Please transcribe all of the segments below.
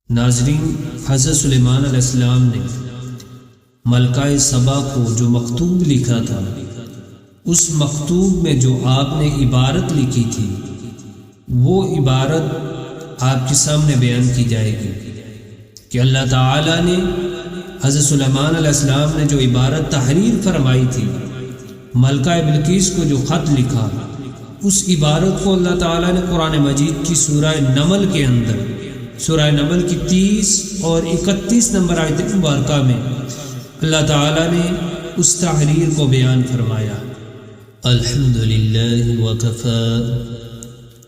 ناظرین، حضرت سلیمان علیہ السلام نے ملکہ سبا کو جو مکتوب لکھا تھا، اس مکتوب میں جو آپ نے عبارت لکھی تھی، وہ عبارت آپ کے سامنے بیان کی جائے گی کہ اللہ تعالیٰ نے حضرت سلیمان علیہ السلام نے جو عبارت تحریر فرمائی تھی، ملکہ بلقیس کو جو خط لکھا، اس عبارت کو اللہ تعالیٰ نے قرآن مجید کی سورہ نمل کے اندر، سورہ نمل کی 30 اور 31 نمبر آیت مبارکہ میں اللہ تعالیٰ نے اس تحریر کو بیان فرمایا۔ الحمدللہ وکفا،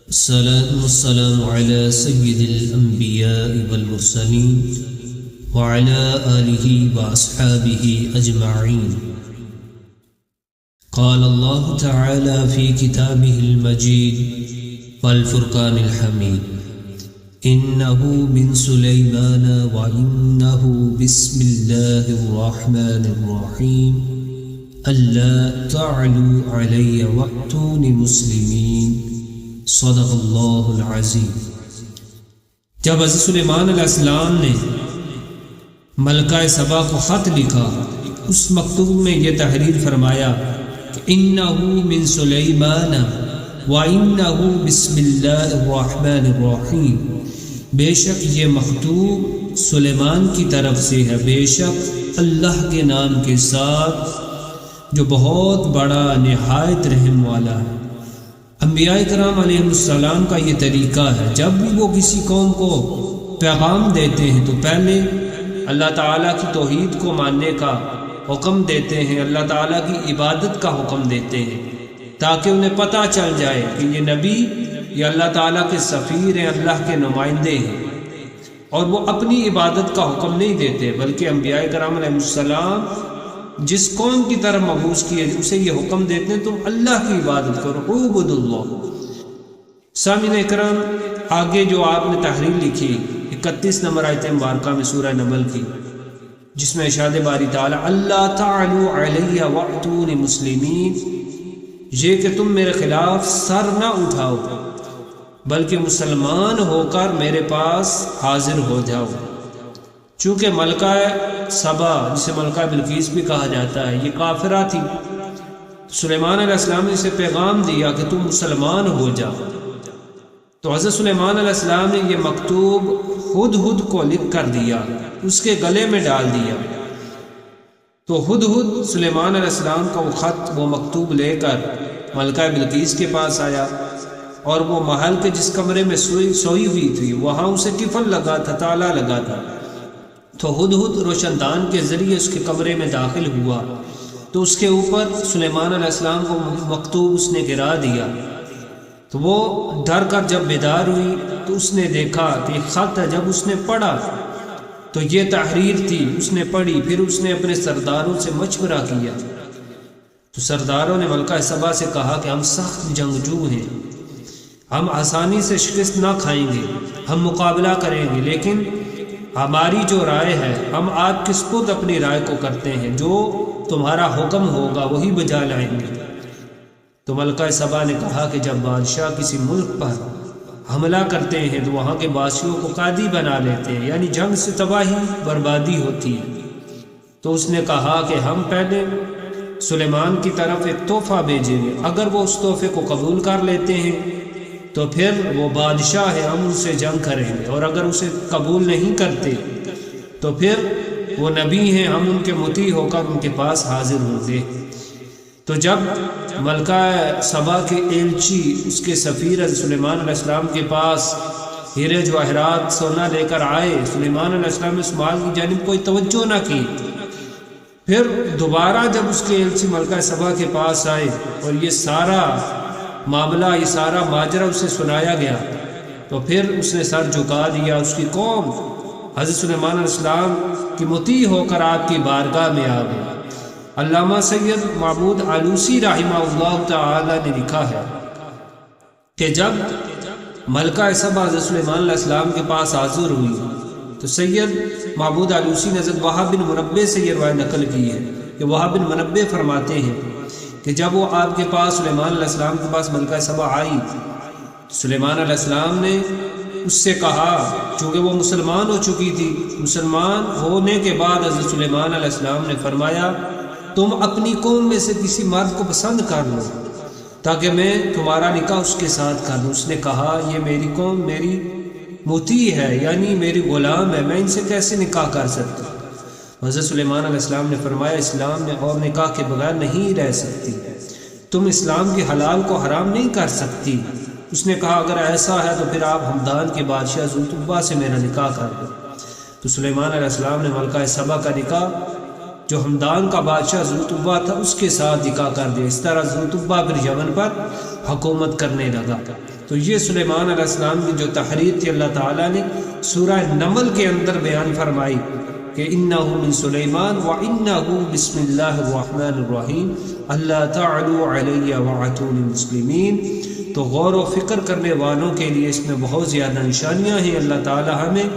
الصلاة والسلام علی سید الانبیاء والمرسلین وعلی آلہ واصحابہ اجمعین۔ قال اللہ تعالی فی کتابہ المجید والفرقان الحمید، إنه من سليمان وإنه بسم الله الرحمن الرحيم ألا تعلوا علي وأتوني مسلمين، صدق اللہ العظیم۔ جب حضرت سلیمان علیہ السلام نے ملکہ سبا کو خط لکھا، اس مکتوب میں یہ تحریر فرمایا کہ إنه من سليمان وإنه بسم الله الرحمن الرحيم، بے شک یہ مکتوب سلیمان کی طرف سے ہے، بے شک اللہ کے نام کے ساتھ جو بہت بڑا نہایت رحم والا ہے۔ انبیاء کرام علیہ السلام کا یہ طریقہ ہے، جب بھی وہ کسی قوم کو پیغام دیتے ہیں تو پہلے اللہ تعالیٰ کی توحید کو ماننے کا حکم دیتے ہیں، اللہ تعالیٰ کی عبادت کا حکم دیتے ہیں، تاکہ انہیں پتہ چل جائے کہ یہ نبی یہ اللہ تعالیٰ کے سفیر ہیں، اللہ کے نمائندے ہیں، اور وہ اپنی عبادت کا حکم نہیں دیتے، بلکہ انبیاء کرام علیہ السلام جس قوم کی طرف مبعوث کیے اسے یہ حکم دیتے ہیں تم اللہ کی عبادت کرو، اعبدوا اللہ۔ سامعین اکرام، آگے جو آپ نے تحریر لکھی 31 نمبر آیت مبارکہ میں سورہ نمل کی، جس میں ارشاد باری تعالی اللہ تعالوا علی وأتونی مسلمین، یہ کہ تم میرے خلاف سر نہ اٹھاؤ بلکہ مسلمان ہو کر میرے پاس حاضر ہو جاؤ۔ چونکہ ملکہ سبا، جسے ملکہ بلقیس بھی کہا جاتا ہے، یہ کافرہ تھی، سلیمان علیہ السلام نے اسے پیغام دیا کہ تم مسلمان ہو جاؤ۔ تو حضرت سلیمان علیہ السلام نے یہ مکتوب ہدہد کو لکھ کر دیا، اس کے گلے میں ڈال دیا۔ تو ہدہد سلیمان علیہ السلام کا وہ خط، وہ مکتوب لے کر ملکہ بلقیس کے پاس آیا، اور وہ محل کے جس کمرے میں سوئی ہوئی تھی وہاں اسے قفل لگا تھا، تالا لگا تھا۔ تو ہدہد روشن دان کے ذریعے اس کے کمرے میں داخل ہوا تو اس کے اوپر سلیمان علیہ السلام کو مکتوب اس نے گرا دیا۔ تو وہ ڈر کر جب بیدار ہوئی تو اس نے دیکھا کہ خط ہے۔ جب اس نے پڑھا تو یہ تحریر تھی، اس نے پڑھی، پھر اس نے اپنے سرداروں سے مشورہ کیا۔ تو سرداروں نے ملکہ سبا سے کہا کہ ہم سخت جنگجو ہیں، ہم آسانی سے شکست نہ کھائیں گے، ہم مقابلہ کریں گے، لیکن ہماری جو رائے ہے ہم آپ کے سپرد اپنی رائے کو کرتے ہیں، جو تمہارا حکم ہوگا وہی بجا لائیں گے۔ تو ملکہ سبا نے کہا کہ جب بادشاہ کسی ملک پر حملہ کرتے ہیں تو وہاں کے باشیوں کو قاضی بنا لیتے ہیں، یعنی جنگ سے تباہی بربادی ہوتی ہے۔ تو اس نے کہا کہ ہم پہلے سلیمان کی طرف ایک تحفہ بھیجیں گے، اگر وہ اس تحفے کو قبول کر لیتے ہیں تو پھر وہ بادشاہ ہے، ہم ان سے جنگ کریں گے، اور اگر اسے قبول نہیں کرتے تو پھر وہ نبی ہیں، ہم ان کے مطیع ہو کر ان کے پاس حاضر ہوں گے۔ تو جب ملکہ سبا کے ایلچی، اس کے سفیر سلیمان علیہ السلام کے پاس ہیرے جواہرات سونا لے کر آئے، سلیمان علیہ السلام نے اس مال کی جانب کوئی توجہ نہ کی۔ پھر دوبارہ جب اس کے ایلچی ملکہ سبا کے پاس آئے اور یہ سارا معاملہ، یہ سارا ماجرا اسے سنایا گیا، تو پھر اس نے سر جھکا دیا۔ اس کی قوم حضرت سلیمان علیہ السلام کی مطیع ہو کر آپ کی بارگاہ میں آ گئی۔ علامہ سید محمود آلوسی رحمہ اللہ تعالی نے لکھا ہے کہ جب ملکہ سبا حضرت سلیمان علیہ السلام کے پاس حاضر ہوئی تو سید محمود آلوسی نے حضرت وہاب بن منبع سے یہ روایت نقل کی ہے کہ وہاب بن منبع فرماتے ہیں کہ جب وہ آپ کے پاس سلیمان علیہ السلام کے پاس ملکہ سبا آئی، سلیمان علیہ السلام نے اس سے کہا، چونکہ وہ مسلمان ہو چکی تھی، مسلمان ہونے کے بعد حضرت سلیمان علیہ السلام نے فرمایا تم اپنی قوم میں سے کسی مرد کو پسند کر لو تاکہ میں تمہارا نکاح اس کے ساتھ کر لوں۔ اس نے کہا یہ میری قوم میری مطیع ہے، یعنی میری غلام ہے، میں ان سے کیسے نکاح کر سکتا؟ حضرت سلیمان علیہ السلام نے فرمایا اسلام میں اور نکاح کے بغیر نہیں رہ سکتی، تم اسلام کے حلال کو حرام نہیں کر سکتی۔ اس نے کہا اگر ایسا ہے تو پھر آپ ہمدان کے بادشاہ ذوالطبہ سے میرا نکاح کر دو۔ تو سلیمان علیہ السلام نے ملکہ سبا کا نکاح جو ہمدان کا بادشاہ ذوالطبہ تھا اس کے ساتھ نکاح کر دیا۔ اس طرح ذوالطبہ پھر یمن پر حکومت کرنے لگا۔ تو یہ سلیمان علیہ السلام کی جو تحریر تھی اللہ تعالیٰ نے سورہ نمل کے اندر بیان فرمائی کہ انہ من سلیمان وانہ بسم اللہ الرحمن الرحیم اللہ تعالی علی واتونی مسلمین۔ تو غور و فکر کرنے والوں کے لیے اس میں بہت زیادہ نشانیاں ہیں۔ اللہ تعالیٰ ہمیں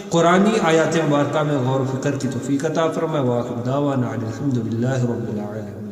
قرآنی آیات مبارکہ میں غور و فکر کی توفیق عطا فرمائے۔ وآخر دعوانا الحمد للہ رب العالمین۔